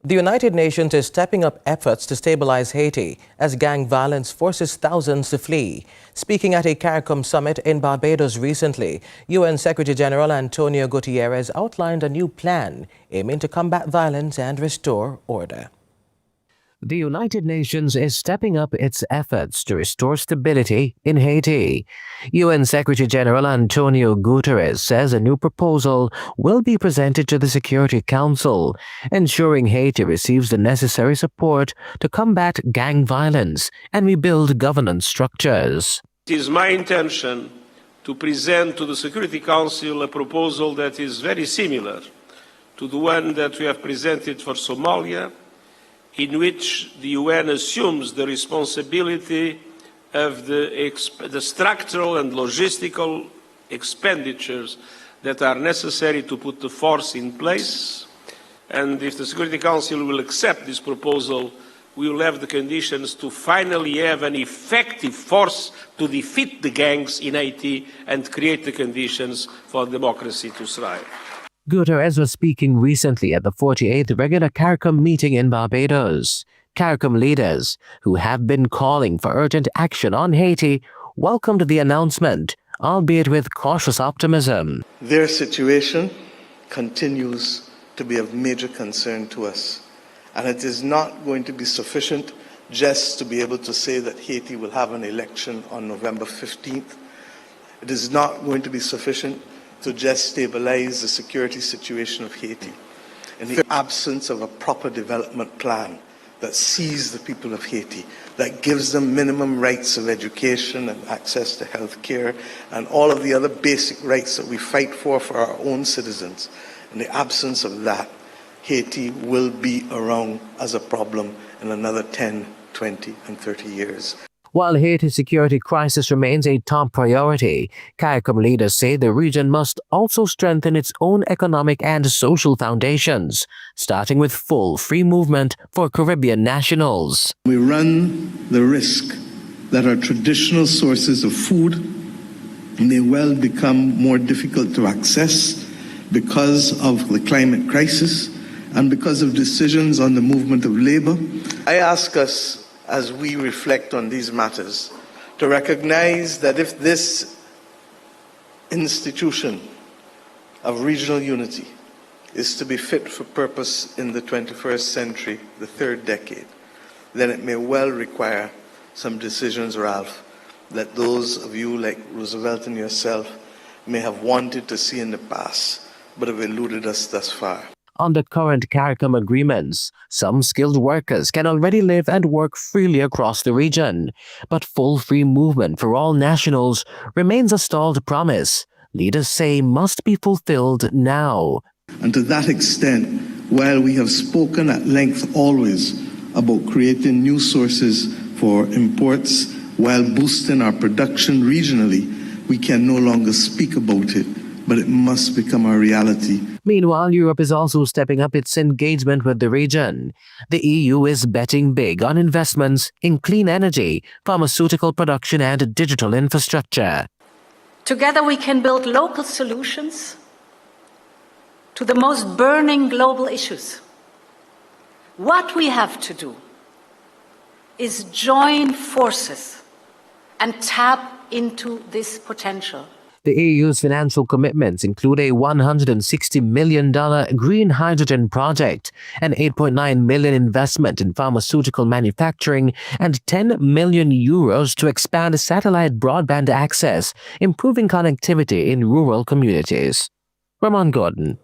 The United Nations is stepping up efforts to stabilize Haiti as gang violence forces thousands to flee. Speaking at a CARICOM summit in Barbados recently, UN Secretary-General António Guterres outlined a new plan aiming to combat violence and restore order. The United Nations is stepping up its efforts to restore stability in Haiti. UN Secretary-General António Guterres says a new proposal will be presented to the Security Council, ensuring Haiti receives the necessary support to combat gang violence and rebuild governance structures. It is my intention to present to the Security Council a proposal that is very similar to the one that we have presented for Somalia, in which the UN assumes the responsibility of the structural and logistical expenditures that are necessary to put the force in place. And if the Security Council will accept this proposal, we will have the conditions to finally have an effective force to defeat the gangs in Haiti and create the conditions for democracy to thrive. Guterres was speaking recently at the 48th regular CARICOM meeting in Barbados. CARICOM leaders, who have been calling for urgent action on Haiti, welcomed the announcement, albeit with cautious optimism. Their situation continues to be of major concern to us, and it is not going to be sufficient just to be able to say that Haiti will have an election on November 15th. It is not going to be sufficient to just stabilize the security situation of Haiti. In the absence of a proper development plan that sees the people of Haiti, that gives them minimum rights of education and access to health care and all of the other basic rights that we fight for our own citizens, in the absence of that, Haiti will be around as a problem in another 10, 20, and 30 years. While Haiti's security crisis remains a top priority, CARICOM leaders say the region must also strengthen its own economic and social foundations, starting with full free movement for Caribbean nationals. We run the risk that our traditional sources of food may well become more difficult to access because of the climate crisis and because of decisions on the movement of labor. I ask us, as we reflect on these matters, to recognize that if this institution of regional unity is to be fit for purpose in the 21st century, the third decade, then it may well require some decisions, Ralph, that those of you like Roosevelt and yourself may have wanted to see in the past, but have eluded us thus far. Under current CARICOM agreements, some skilled workers can already live and work freely across the region, but full free movement for all nationals remains a stalled promise leaders say must be fulfilled now. And to that extent, while we have spoken at length always about creating new sources for imports while boosting our production regionally, we can no longer speak about it, but it must become a reality. Meanwhile, Europe is also stepping up its engagement with the region. The EU is betting big on investments in clean energy, pharmaceutical production and digital infrastructure. Together we can build local solutions to the most burning global issues. What we have to do is join forces and tap into this potential. The EU's financial commitments include a $160 million green hydrogen project, an $8.9 million investment in pharmaceutical manufacturing, and €10 million to expand satellite broadband access, improving connectivity in rural communities. Ramon Gordon.